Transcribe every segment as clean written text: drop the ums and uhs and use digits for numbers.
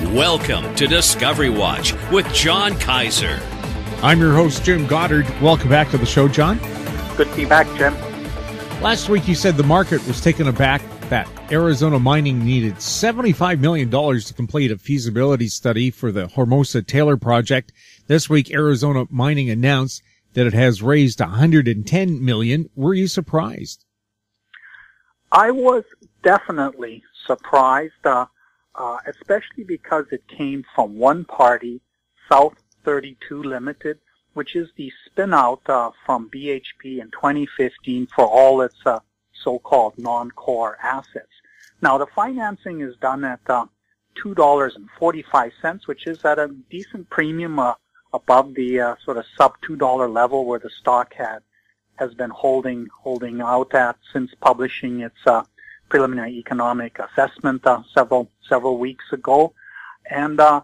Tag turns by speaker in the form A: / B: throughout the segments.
A: Welcome to Discovery Watch with John Kaiser.
B: I'm your host, Jim Goddard. Welcome back to the show, John.
C: Good to be back, Jim.
B: Last week you said the market was taken aback that Arizona Mining needed $75 million to complete a feasibility study for the Hermosa-Taylor project. This week, Arizona Mining announced that it has raised $110 million. Were you surprised?
C: I was definitely surprised, especially because it came from one party, South 32 Limited, which is the spin-out from BHP in 2015 for all its so-called non-core assets. Now, the financing is done at $2.45, which is at a decent premium above the sort of sub-$2 level where the stock has been holding out at since publishing its preliminary economic assessment several weeks ago. And the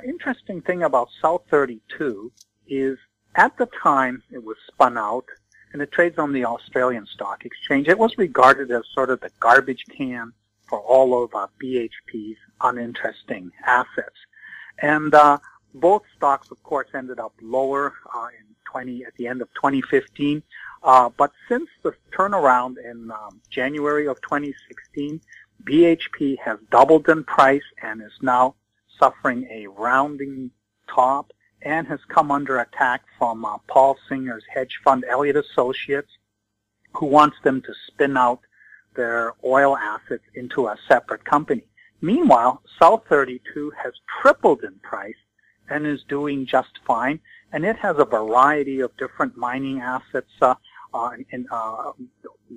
C: interesting thing about South 32 is at the time it was spun out, and it trades on the Australian Stock Exchange, it was regarded as sort of the garbage can for all of BHP's uninteresting assets. And both stocks, of course, ended up lower at the end of 2015. But since the turnaround in January of 2016, BHP has doubled in price and is now suffering a rounding top and has come under attack from Paul Singer's hedge fund, Elliott Associates, who wants them to spin out their oil assets into a separate company. Meanwhile, South 32 has tripled in price and is doing just fine, and it has a variety of different mining assets in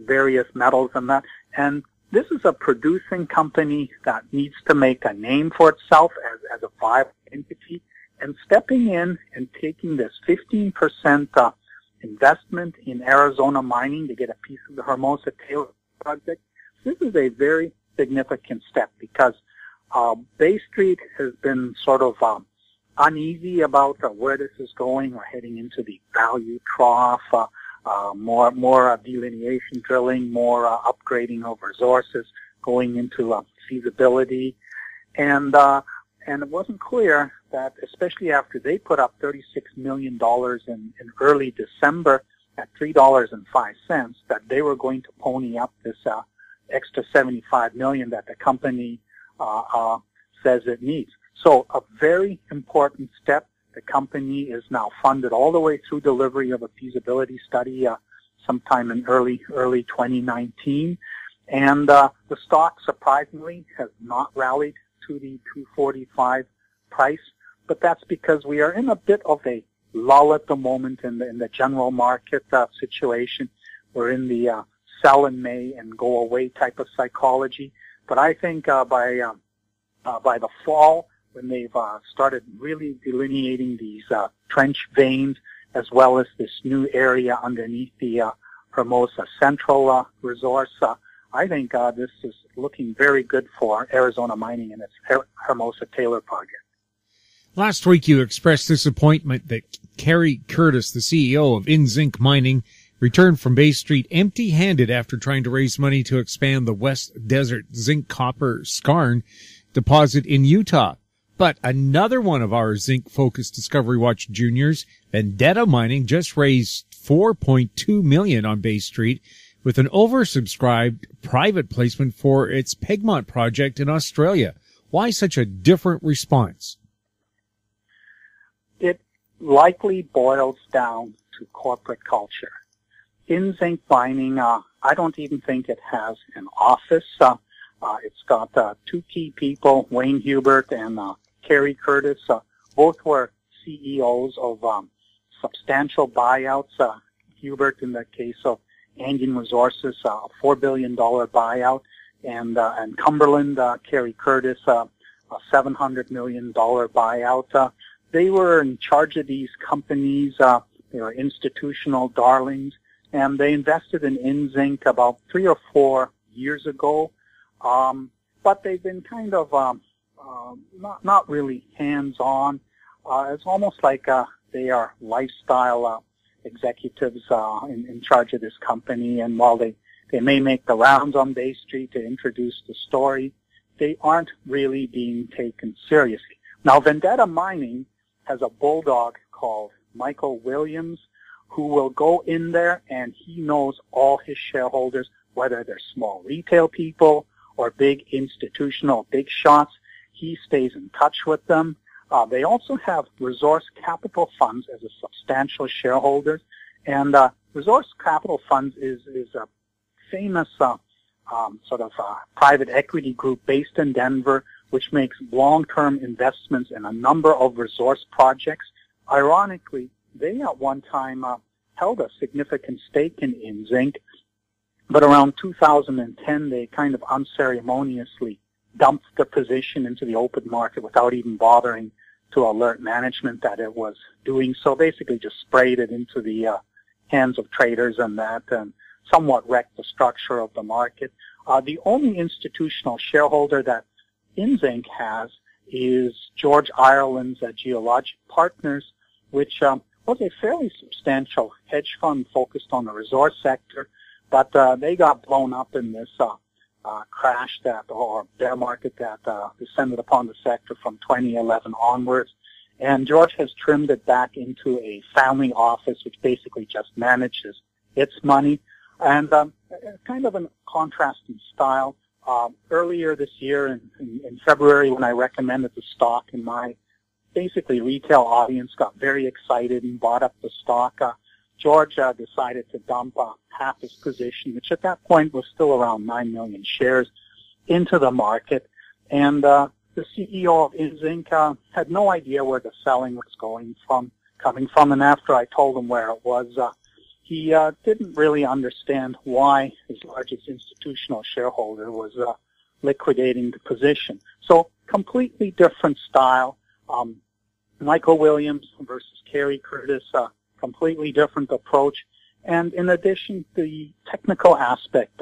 C: various metals and that. And this is a producing company that needs to make a name for itself as a viable entity. And stepping in and taking this 15% investment in Arizona Mining to get a piece of the Hermosa-Taylor project, this is a very significant step because Bay Street has been sort of uneasy about where this is going. We're heading into the value trough, more delineation drilling, more upgrading of resources, going into feasibility. And it wasn't clear that, especially after they put up $36 million in early December at $3.05, that they were going to pony up this extra $75 million that the company says it needs. So a very important step. The company is now funded all the way through delivery of a feasibility study sometime in early 2019. And the stock, surprisingly, has not rallied to the $2.45 price, but that's because we are in a bit of a lull at the moment in the general market situation. We're in the sell in May and go away type of psychology. But I think by the fall, when they've started really delineating these trench veins, as well as this new area underneath the Hermosa Central resource, I think this is looking very good for Arizona Mining and its Hermosa-Taylor project.
B: Last week you expressed disappointment that Kerry Curtis, the CEO of InZinc Mining, returned from Bay Street empty-handed after trying to raise money to expand the West Desert zinc-copper skarn deposit in Utah. But another one of our zinc-focused Discovery Watch juniors, Vendetta Mining, just raised $4.2 million on Bay Street with an oversubscribed private placement for its Pegmont project in Australia. Why such a different response?
C: It likely boils down to corporate culture. InZinc Mining, I don't even think it has an office. It's got two key people, Wayne Hubert and Kerry Curtis. Both were CEOs of substantial buyouts. Hubert, in the case of Andean Resources, a $4 billion buyout, and Cumberland, Kerry Curtis, a $700 million buyout. They were in charge of these companies. They were institutional darlings, and they invested in InZinc about 3 or 4 years ago. But they've been kind of not really hands-on. It's almost like they are lifestyle executives in charge of this company, and while they may make the rounds on Bay Street to introduce the story, they aren't really being taken seriously. Now, Vendetta Mining has a bulldog called Michael Williams who will go in there and he knows all his shareholders, whether they're small retail people or big institutional big shots. He stays in touch with them. They also have Resource Capital Funds as a substantial shareholder. And Resource Capital Funds is a famous private equity group based in Denver, which makes long-term investments in a number of resource projects. Ironically, they at one time held a significant stake in zinc, but around 2010 they kind of unceremoniously dumped the position into the open market without even bothering to alert management that it was doing so. Basically just sprayed it into the hands of traders and somewhat wrecked the structure of the market. The only institutional shareholder that InZinc has is George Ireland's Geologic Partners, which was a fairly substantial hedge fund focused on the resource sector, but they got blown up in this crash or bear market that descended upon the sector from 2011 onwards. And George has trimmed it back into a family office, which basically just manages its money. And kind of a contrasting style. Earlier this year, in February, when I recommended the stock, and my basically retail audience got very excited and bought up the stock, George decided to dump half his position, which at that point was still around 9 million shares, into the market. And the CEO of InZinc had no idea where the selling was coming from. And after I told him where it was, he didn't really understand why his largest institutional shareholder was liquidating the position. So completely different style. Michael Williams versus Kerry Curtis, completely different approach. And in addition, the technical aspect,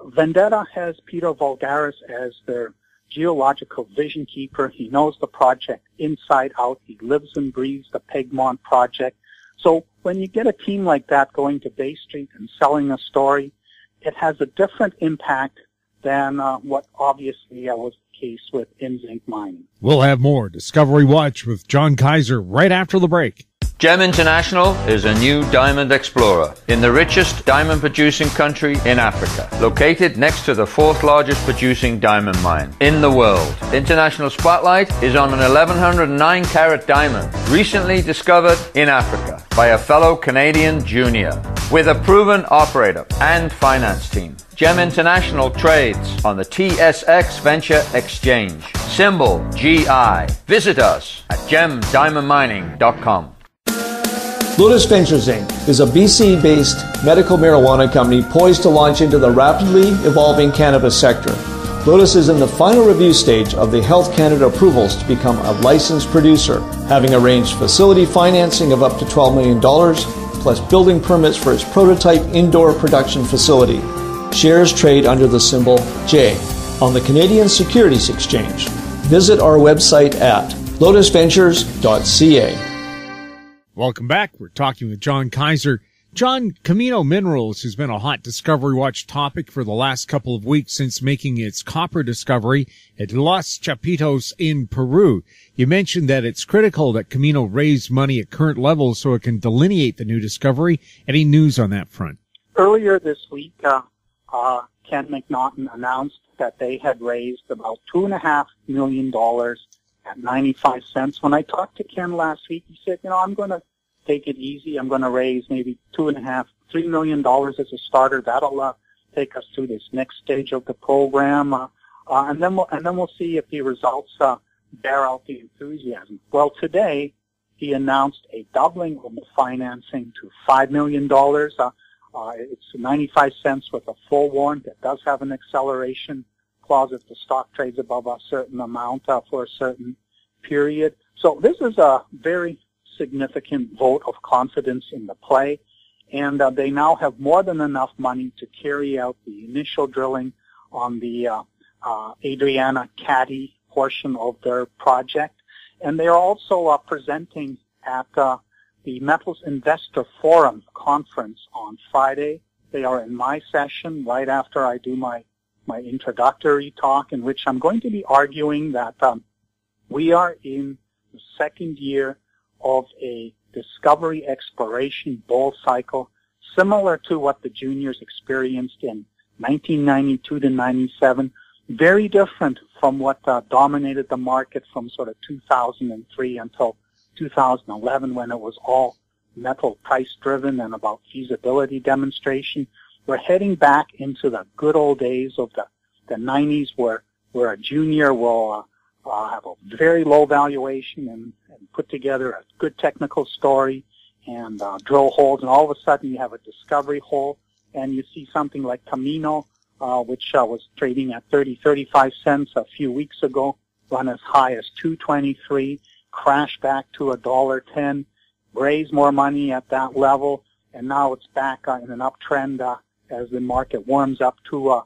C: Vendetta has Peter Vulgaris as their geological vision keeper. He knows the project inside out. He lives and breathes the Pegmont project. So when you get a team like that going to Bay Street and selling a story, it has a different impact than what obviously was the case with InZinc Mining.
B: We'll have more Discovery Watch with John Kaiser right after the break.
D: GEM International is a new diamond explorer in the richest diamond producing country in Africa, located next to the fourth largest producing diamond mine in the world. International Spotlight is on an 1109 carat diamond recently discovered in Africa by a fellow Canadian junior with a proven operator and finance team. GEM International trades on the TSX Venture Exchange, symbol GI. Visit us at gemdiamondmining.com.
E: Lotus Ventures Inc. is a BC-based medical marijuana company poised to launch into the rapidly evolving cannabis sector. Lotus is in the final review stage of the Health Canada approvals to become a licensed producer, having arranged facility financing of up to $12 million, plus building permits for its prototype indoor production facility. Shares trade under the symbol J on the Canadian Securities Exchange. Visit our website at lotusventures.ca.
B: Welcome back. We're talking with John Kaiser. John, Camino Minerals has been a hot Discovery Watch topic for the last couple of weeks since making its copper discovery at Los Chapitos in Peru. You mentioned that it's critical that Camino raise money at current levels so it can delineate the new discovery. Any news on that front?
C: Earlier this week, Ken McNaughton announced that they had raised about $2.5 million at 95 cents. When I talked to Ken last week, he said, I'm going to take it easy. I'm going to raise maybe $2.5, $3 million as a starter. That'll take us through this next stage of the program, and then we'll see if the results bear out the enthusiasm. Well, today he announced a doubling of the financing to $5 million. It's 95 cents with a full warrant. It does have an acceleration clause if the stock trades above a certain amount for a certain period. So this is a very significant vote of confidence in the play, and they now have more than enough money to carry out the initial drilling on the Adriana Caddy portion of their project. And they are also presenting at the Metals Investor Forum conference on Friday. They are in my session right after I do my my introductory talk, in which I'm going to be arguing that we are in the second year of a discovery exploration bull cycle, similar to what the juniors experienced in 1992 to 97, very different from what dominated the market from sort of 2003 until 2011, when it was all metal price driven and about feasibility demonstration. We're heading back into the good old days of the 90s, where a junior will have a very low valuation and put together a good technical story and drill holes, and all of a sudden you have a discovery hole, and you see something like Camino, which was trading at 35 cents a few weeks ago, run as high as $2.23, crash back to $1.10, raise more money at that level, and now it's back in an uptrend as the market warms up to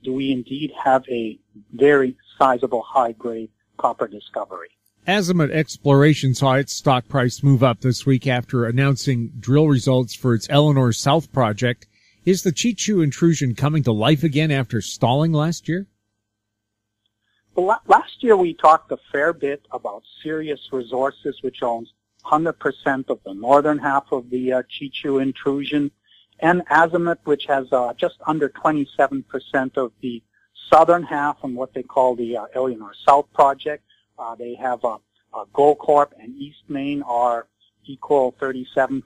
C: do we indeed have a very sizable high-grade copper discovery.
B: Azimuth Exploration saw its stock price move up this week after announcing drill results for its Eleanor South project. Is the Chichu intrusion coming to life again after stalling last year?
C: Well, last year we talked a fair bit about Sirius Resources, which owns 100% of the northern half of the Chichu intrusion, and Azimuth, which has just under 27% of the southern half on what they call the Eleanor South project. They have Goldcorp and East Main are equal 37%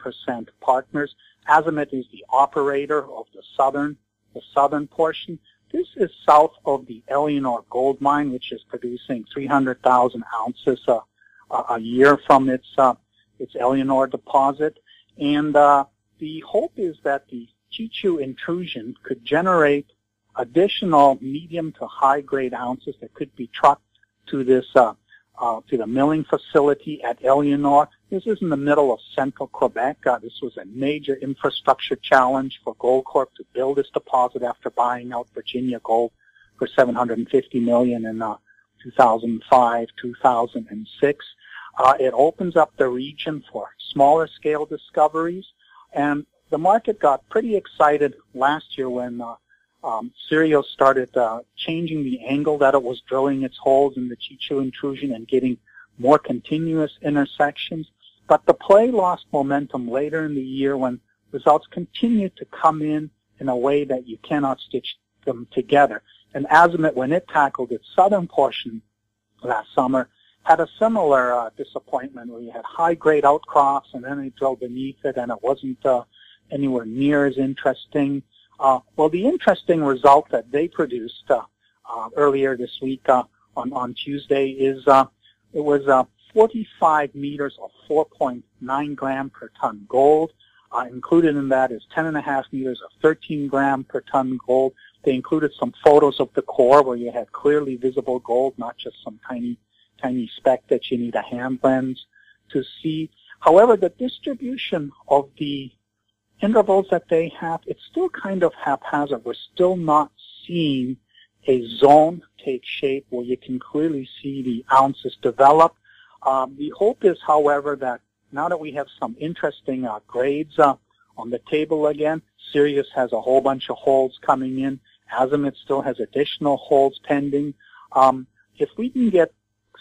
C: partners. Azimuth is the operator of the southern portion. This is south of the Eleanor gold mine, which is producing 300,000 ounces a year from its Eleanor deposit. And the hope is that the Chichu intrusion could generate additional medium to high grade ounces that could be trucked to this to the milling facility at Eleanor. This is in the middle of central Quebec. This was a major infrastructure challenge for Goldcorp to build this deposit after buying out Virginia Gold for $750 million in 2005, 2006. It opens up the region for smaller scale discoveries, and the market got pretty excited last year when Sirius started changing the angle that it was drilling its holes in the Chichu intrusion and getting more continuous intersections. But the play lost momentum later in the year when results continued to come in a way that you cannot stitch them together. And Azimuth, when it tackled its southern portion last summer, had a similar disappointment where you had high-grade outcrops, and then they drilled beneath it, and it wasn't anywhere near as interesting. Well, the interesting result that they produced earlier this week on Tuesday is it was 45 meters of 4.9 gram per ton gold. Included in that is 10.5 meters of 13 gram per ton gold. They included some photos of the core where you had clearly visible gold, not just some tiny speck that you need a hand lens to see. However, the distribution of the intervals that they have, it's still kind of haphazard. We're still not seeing a zone take shape where you can clearly see the ounces develop. The hope is, however, that now that we have some interesting grades on the table again, Sirius has a whole bunch of holes coming in. Azimuth still has additional holes pending. If we can get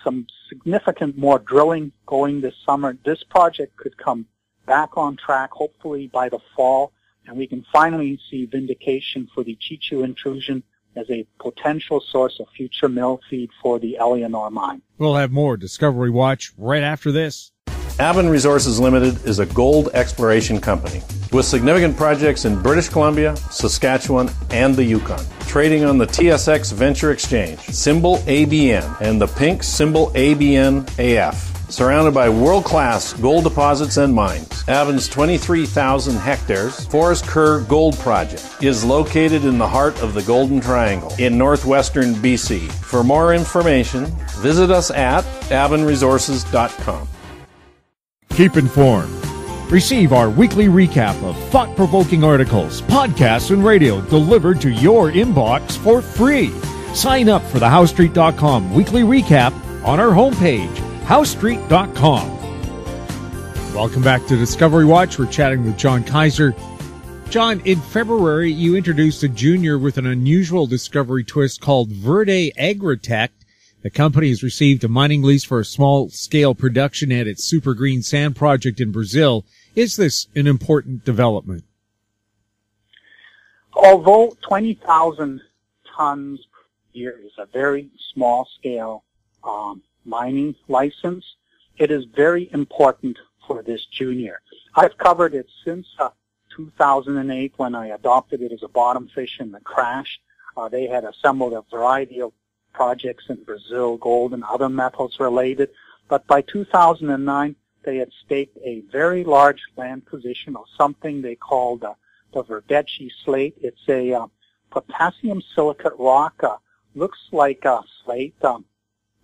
C: some significant more drilling going this summer, this project could come back on track, hopefully by the fall, and we can finally see vindication for the Chichu intrusion as a potential source of future mill feed for the Eleanor mine.
B: We'll have more Discovery Watch right after this.
F: Aben Resources Limited is a gold exploration company with significant projects in British Columbia, Saskatchewan, and the Yukon. Trading on the TSX Venture Exchange, symbol ABN, and the pink symbol ABN-AF. Surrounded by world-class gold deposits and mines, Aben's 23,000 hectares Forest Kerr Gold Project is located in the heart of the Golden Triangle in northwestern BC. For more information, visit us at abenresources.com.
B: Keep informed. Receive our weekly recap of thought-provoking articles, podcasts, and radio delivered to your inbox for free. Sign up for the HowStreet.com weekly recap on our homepage, HowStreet.com. Welcome back to Discovery Watch. We're chatting with John Kaiser. John, in February, you introduced a junior with an unusual discovery twist called Verde Agrotech. The company has received a mining lease for a small-scale production at its Super Green Sand project in Brazil. Is this an important development?
C: Although 20,000 tons per year is a very small-scale mining license, it is very important for this junior. I've covered it since 2008 when I adopted it as a bottom fish in the crash. They had assembled a variety of projects in Brazil, gold and other metals related. But by 2009, they had staked a very large land position of something they called the Verde slate. It's a potassium silicate rock. Looks like a slate,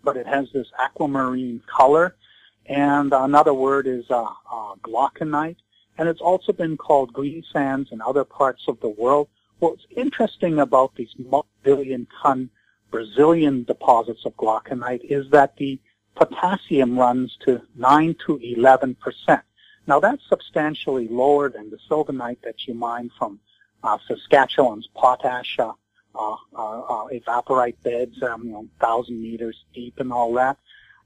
C: but it has this aquamarine color. And another word is glauconite. And it's also been called green sands in other parts of the world. What's interesting about these multi-billion-ton Brazilian deposits of glauconite is that the potassium runs to 9 to 11%. Now, that's substantially lower than the sylvanite that you mine from Saskatchewan's Potash evaporite beds, 1,000 meters deep and all that.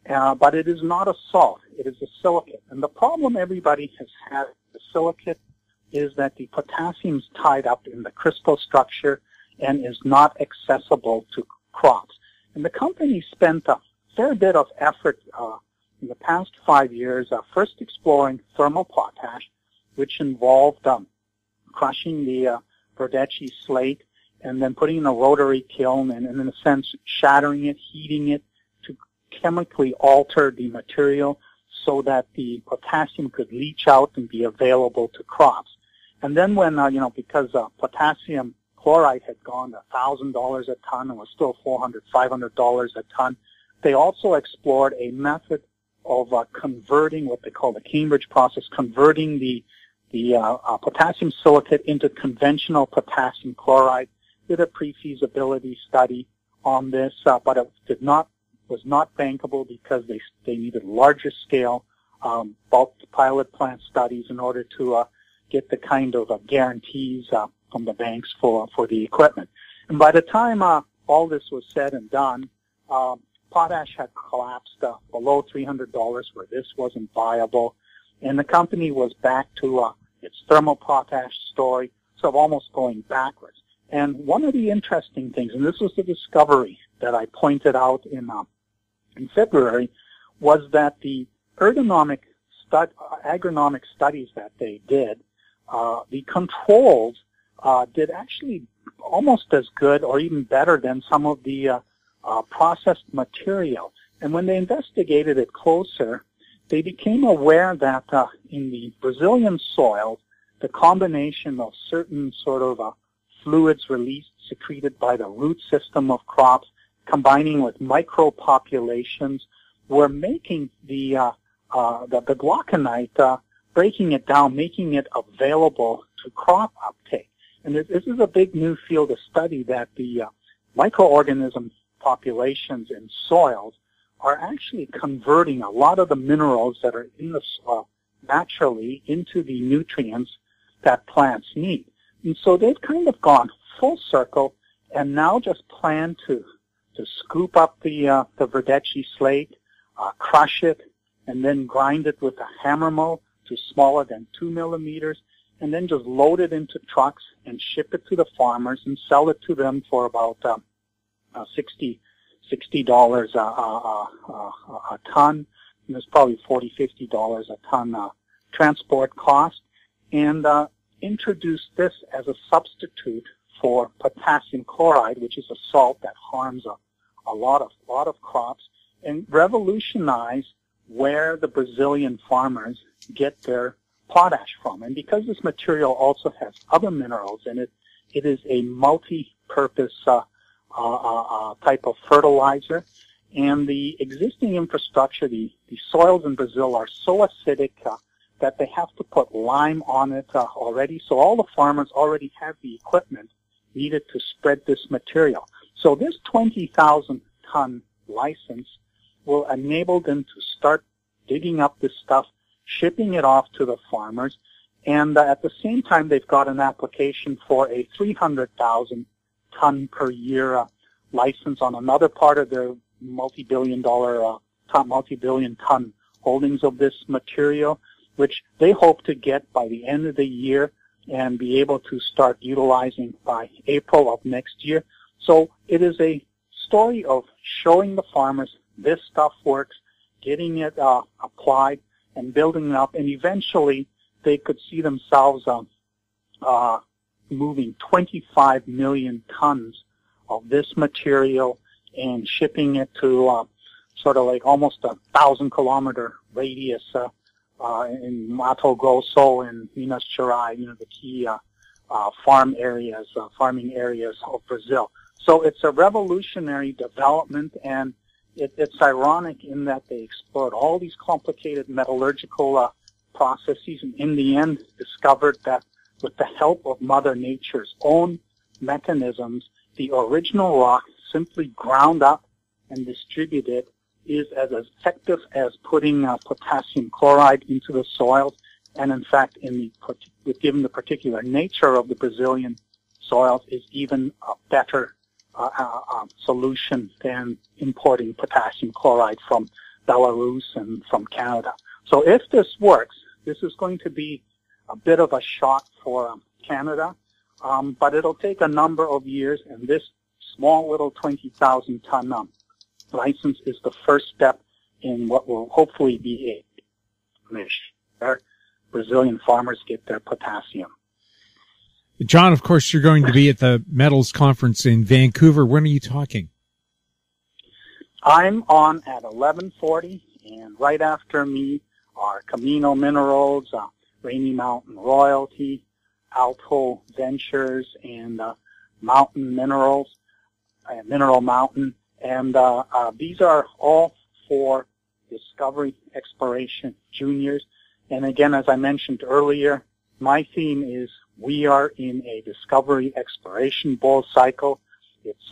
C: But it is not a salt. It is a silicate. And the problem everybody has had with the silicate is that the potassium is tied up in the crystal structure and is not accessible to crops. And the company spent a fair bit of effort in the past 5 years, first exploring thermal potash, which involved crushing the Verde slate and then putting it in a rotary kiln and in a sense shattering it, heating it to chemically alter the material so that the potassium could leach out and be available to crops. And then when, because potassium chloride had gone to $1,000 a ton and was still $400, $500 a ton, they also explored a method of converting what they call the Cambridge process, converting the potassium silicate into conventional potassium chloride. Did a pre-feasibility study on this, but it was not bankable because they needed larger scale bulk pilot plant studies in order to get the kind of guarantees from the banks for the equipment. And by the time all this was said and done, potash had collapsed below $300 where this wasn't viable, and the company was back to its thermal potash story, so almost going backwards. And one of the interesting things, and this was the discovery that I pointed out in February, was that the agronomic studies that they did, the controls did actually almost as good or even better than some of the processed material. And when they investigated it closer, they became aware that in the Brazilian soil, the combination of certain sort of fluids released, secreted by the root system of crops, combining with micropopulations, were making the glauconite, breaking it down, making it available to crop uptake. And this is a big new field of study, that the microorganism populations in soils are actually converting a lot of the minerals that are in the soil naturally into the nutrients that plants need. And so they've kind of gone full circle and now just plan to scoop up the Verde slate, crush it, and then grind it with a hammer mill to smaller than 2 millimeters, and then just load it into trucks and ship it to the farmers and sell it to them for about $60 a ton. And there's probably $40-50 a ton transport cost, and introduce this as a substitute for potassium chloride, which is a salt that harms a lot of crops, and revolutionize where the Brazilian farmers get their potash from. And because this material also has other minerals in it, it is a multi-purpose type of fertilizer. And the existing infrastructure, the soils in Brazil are so acidic that they have to put lime on it already. So all the farmers already have the equipment needed to spread this material. So this 20,000-ton license will enable them to start digging up this stuff, shipping it off to the farmers, And at the same time, they've got an application for a 300,000 ton per year license on another part of their multi-billion ton holdings of this material, which they hope to get by the end of the year and be able to start utilizing by April of next year. So it is a story of showing the farmers this stuff works, getting it applied, and building it up, and eventually they could see themselves moving 25 million tons of this material and shipping it to sort of like almost a 1,000-kilometer radius in Mato Grosso and Minas Gerais, the key farming areas of Brazil. So it's a revolutionary development, and it's ironic in that they explored all these complicated metallurgical processes, and in the end discovered that with the help of Mother Nature's own mechanisms, the original rock simply ground up and distributed is as effective as putting potassium chloride into the soils, and in fact, given the particular nature of the Brazilian soils, is even a better solution than importing potassium chloride from Belarus and from Canada. So if this works, this is going to be a bit of a shock for Canada, but it'll take a number of years, and this small little 20,000 ton license is the first step in what will hopefully be a niche where Brazilian farmers get their potassium.
B: John, of course, you're going to be at the Metals Conference in Vancouver. When are you talking?
C: I'm on at 11:40, and right after me are Camino Minerals, Rainy Mountain Royalty, Alto Ventures, and Mountain Minerals, Mineral Mountain. And these are all for discovery exploration juniors. And again, as I mentioned earlier, my theme is we are in a discovery exploration bull cycle. It's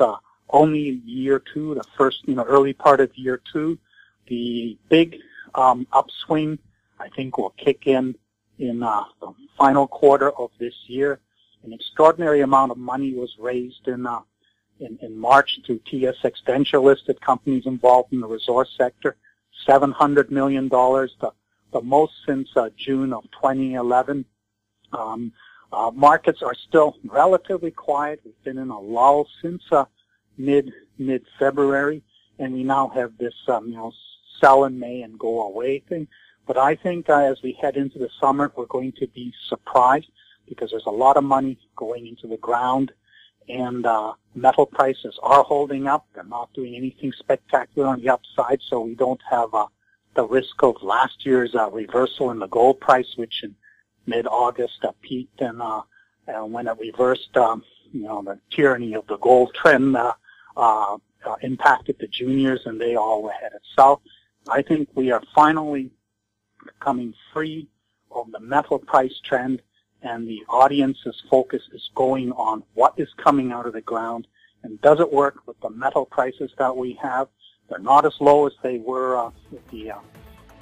C: only year two, the first, early part of year two. The big upswing, I think, will kick in the final quarter of this year. An extraordinary amount of money was raised in March through TSX venture-listed companies involved in the resource sector, $700 million, the most since June of 2011. Markets are still relatively quiet. We've been in a lull since mid-February, and we now have this sell in May and go away thing. But I think as we head into the summer, we're going to be surprised because there's a lot of money going into the ground, and metal prices are holding up. They're not doing anything spectacular on the upside, so we don't have the risk of last year's reversal in the gold price, which in mid-August peaked, and when it reversed, the tyranny of the gold trend impacted the juniors, and they all were headed south. I think we are finally becoming free of the metal price trend, and the audience's focus is going on what is coming out of the ground, and does it work with the metal prices that we have. They're not as low as they were at the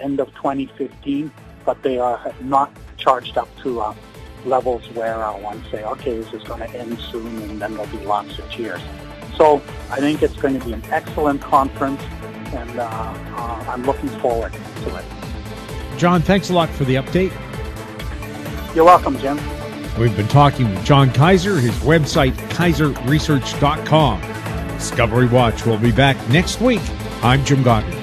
C: end of 2015, but they are not charged up to levels where one say, okay, this is going to end soon, and then there'll be lots of cheers. So I think it's going to be an excellent conference, and I'm looking forward to it.
B: John, thanks a lot for the update.
C: You're welcome, Jim.
B: We've been talking with John Kaiser, his website, kaiserresearch.com. Discovery Watch will be back next week. I'm Jim Godwin.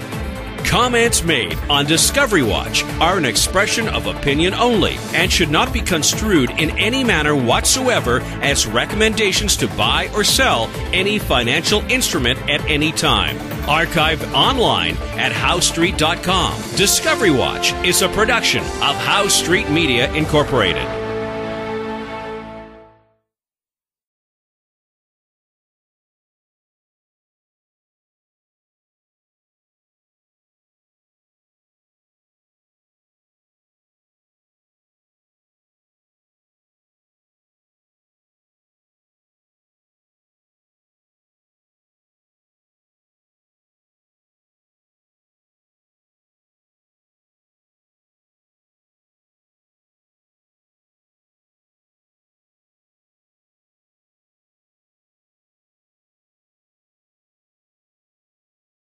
A: Comments made on Discovery Watch are an expression of opinion only and should not be construed in any manner whatsoever as recommendations to buy or sell any financial instrument at any time. Archived online at HowStreet.com. Discovery Watch is a production of How Street Media Incorporated.